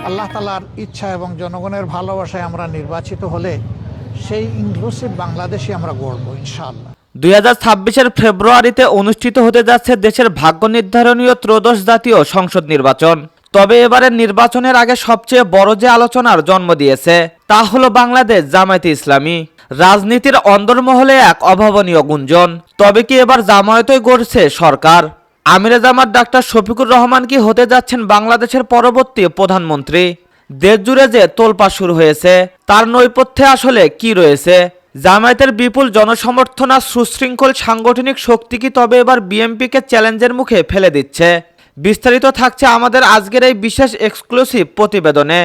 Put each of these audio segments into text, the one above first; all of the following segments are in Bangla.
আল্লাহ তাআলার ইচ্ছা এবং জনগণের ভালোবাসায় আমরা নির্বাচিত হলে সেই ইনক্লুসিভ বাংলাদেশই আমরা গড়ব ইনশাআল্লাহ। 2026-এর ফেব্রুয়ারিতে অনুষ্ঠিত হতে যাচ্ছে দেশের ভাগ্য নির্ধারণীয় ত্রয়োদশ জাতীয় সংসদ নির্বাচন। তবে এবারের নির্বাচনের আগে সবচেয়ে বড় যে আলোচনার জন্ম দিয়েছে তা হলো বাংলাদেশ জামায়াতে ইসলামী। রাজনীতির অন্দরমহলে এক অভাবনীয় গুঞ্জন, তবে কি এবার জামায়াতই গড়ছে সরকার? আমিরে জামাত ডাক্তার শফিকুর রহমান কি হতে যাচ্ছেন বাংলাদেশের পরবর্তী প্রধানমন্ত্রী? দেশ জুড়ে যে তোলপাড় শুরু হয়েছে তার নৈপথ্যে আসলে কি রয়েছে? জামায়াতের বিপুল জনসমর্থন আর সুশৃঙ্খল সাংগঠনিক শক্তি কি তবে এবার বিএনপিকে চ্যালেঞ্জের মুখে ফেলে দিচ্ছে? বিস্তারিত থাকছে আমাদের আজকের এই বিশেষ এক্সক্লুসিভ প্রতিবেদনে।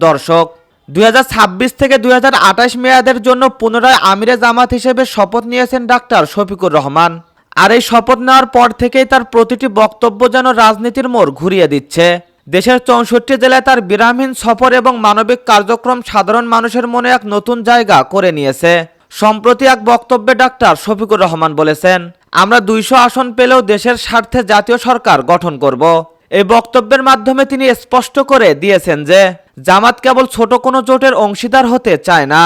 দর্শক, 2026 থেকে 2028 মেয়াদের জন্য পুনরায় আমিরে জামাত হিসেবে শপথ নিয়েছেন ডাক্তার শফিকুর রহমান। আর এই শপথ নেওয়ার পর থেকেই তার প্রতিটি বক্তব্য যেন রাজনীতির মোড় ঘুরিয়ে দিচ্ছে। দেশের 64 জেলায় তার বিরামহীন সফর এবং মানবিক কার্যক্রম সাধারণ মানুষের মনে এক নতুন জায়গা করে নিয়েছে। সম্প্রতি এক বক্তব্যে ডাক্তার শফিকুর রহমান বলেছেন, আমরা 200 আসন পেলেও দেশের স্বার্থে জাতীয় সরকার গঠন করব। এই বক্তব্যের মাধ্যমে তিনি স্পষ্ট করে দিয়েছেন যে জামাত কেবল ছোট কোনো জোটের অংশীদার হতে চায় না,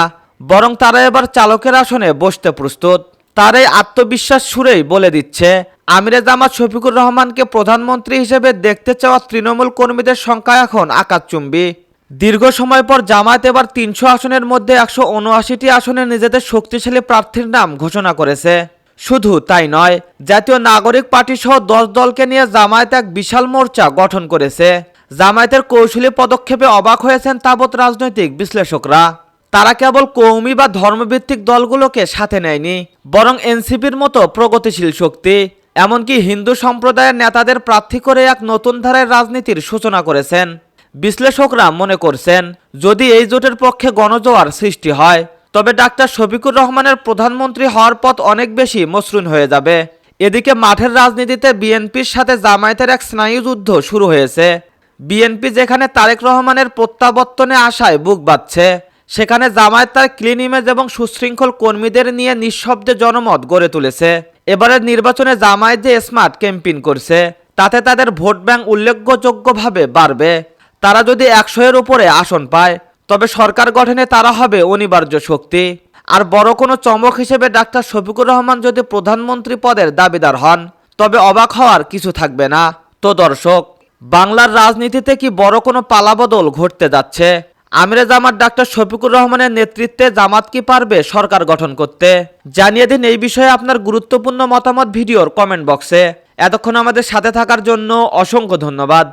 বরং তারা এবার চালকের আসনে বসতে প্রস্তুত। তার এই আত্মবিশ্বাস সুরেই বলে দিচ্ছে আমিরে জামাত শফিকুর রহমানকে প্রধানমন্ত্রী হিসেবে দেখতে চাওয়া তৃণমূল কর্মীদের সংখ্যা এখন আকাশচুম্বী। দীর্ঘ সময় পর জামায়াত এবার 300 আসনের মধ্যে 179টি আসনে নিজেদের শক্তিশালী প্রার্থীর নাম ঘোষণা করেছে। শুধু তাই নয়, জাতীয় নাগরিক পার্টি সহ 10 দলকে নিয়ে জামায়াত এক বিশাল মোর্চা গঠন করেছে। জামায়াতের কৌশলী পদক্ষেপে অবাক হয়েছেন তাবৎ রাজনৈতিক বিশ্লেষকরা। তারা কেবল কৌমি বা ধর্মভিত্তিক দলগুলোকে সাথে নেয়নি, বরং এনসিপির মতো প্রগতিশীল শক্তি, এমনকি হিন্দু সম্প্রদায়ের নেতাদের প্রার্থী করে এক নতুন ধারার রাজনীতির সূচনা করেছেন। বিশ্লেষকরা মনে করছেন, যদি এই জোটের পক্ষে গণজোয়ার সৃষ্টি হয় তবে ডাক্তার শফিকুর রহমানের প্রধানমন্ত্রী হওয়ার পথ অনেক বেশি মসৃণ হয়ে যাবে। এদিকে মাঠের রাজনীতিতে বিএনপির সাথে জামায়াতের এক স্নায়ুযুদ্ধ শুরু হয়েছে। বিএনপি যেখানে তারেক রহমানের প্রত্যাবর্তনে আশায় বুক বাঁধছে, সেখানে জামায়াত তার ক্লিন ইমেজ এবং সুশৃঙ্খল কর্মীদের নিয়ে নিঃশব্দে জনমত গড়ে তুলেছে। এবারের নির্বাচনে জামায়াত যে স্মার্ট ক্যাম্পেইন করছে তাতে তাদের ভোট ব্যাংক উল্লেখযোগ্যভাবে বাড়বে। তারা যদি 100-এর উপরে আসন পায় তবে সরকার গঠনে তারা হবে অনিবার্য শক্তি। আর বড় কোনো চমক হিসেবে ডাক্তার শফিকুর রহমান যদি প্রধানমন্ত্রী পদের দাবিদার হন তবে অবাক হওয়ার কিছু থাকবে না। তো দর্শক, বাংলার রাজনীতিতে কি বড় কোনো পালাবদল ঘটতে যাচ্ছে? আমিরে জামাত ডাক্তার শফিকুর রহমানের নেতৃত্বে জামাত কি পারবে সরকার গঠন করতে? জানিয়ে দিন এই বিষয়ে আপনার গুরুত্বপূর্ণ মতামত ভিডিওর কমেন্ট বক্সে। এতক্ষণ আমাদের সাথে থাকার জন্য অসংখ্য ধন্যবাদ।